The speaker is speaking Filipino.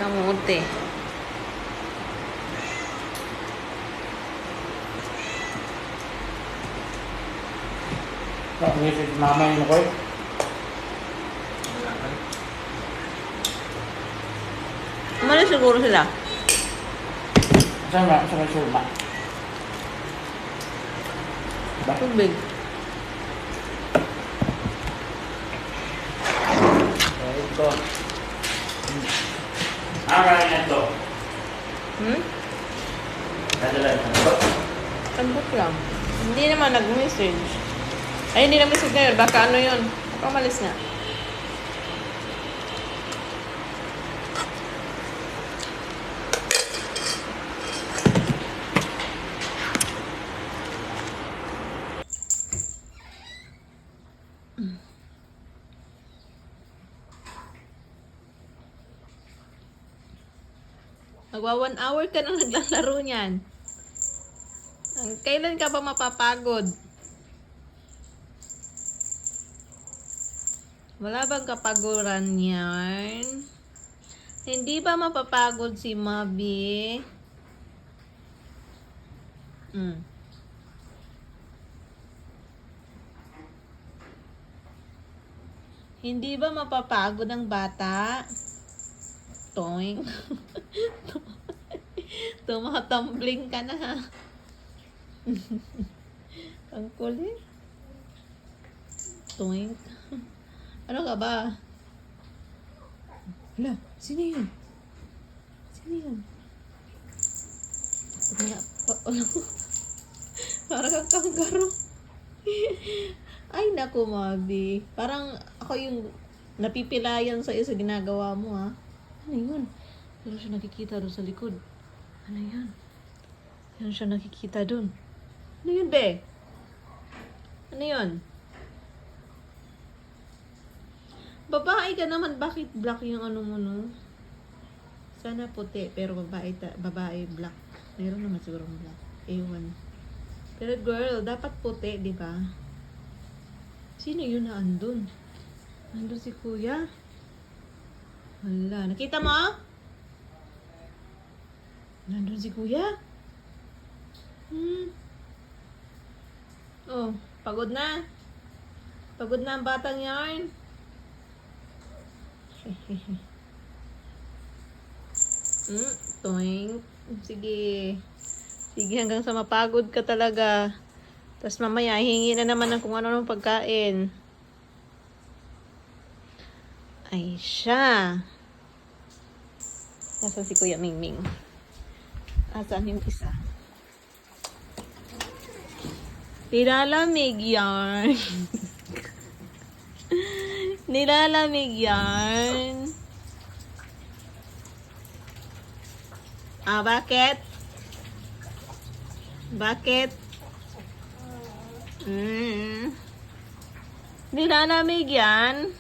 Kamote. Message mama yun ako eh. Umalis siguro sila. Saan ba? Saan ba sulma? Ba? Tubig. Ito. Kaya na ito. Nadala na ito. Tambok lang. Hindi naman nag-message. Ay, hindi nag-message ngayon. Baka ano yun. Baka umalis na. Magwa 1 hour ka nang naglalaro niyan. Kailan ka ba mapapagod? Wala bang kapaguran yan? Hindi ba mapapagod si Mabi? Hindi ba mapapagod ang bata? Toing. Tumatumbling ka na ha. Ang kulit. Toing. Ano ka ba? Hala, sino yun? Sino yun? Parang kang kanggaro. Ay, naku, Mabi. Parang ako yung napipilayan sa iyo sa ginagawa mo, ha? Ano yun? Meron siya nakikita doon sa likod. Ano yun? Meron siya nakikita doon. Ano yun, be? Ano yun? Babae ka naman. Bakit black yung ano mo, no? Sana puti, pero babae black. Meron naman siguro black. Ewan. Pero girl, dapat puti, di ba? Sino yun na andun? Andun si kuya? Wala. Nakita mo? Nandun si kuya? Oh, pagod na. Pagod na ang batang yarn. Toing. Sige. Sige, hanggang sa mapagod ka talaga. Tapos mamaya, hingi na naman ng kung ano ng pagkain. Ay, siya. Nasaan si Kuya Mingming? Nasaan yung isa? Nilalamig yarn. Nilalamig yarn. Bakit? Bakit? Nilalamig yan.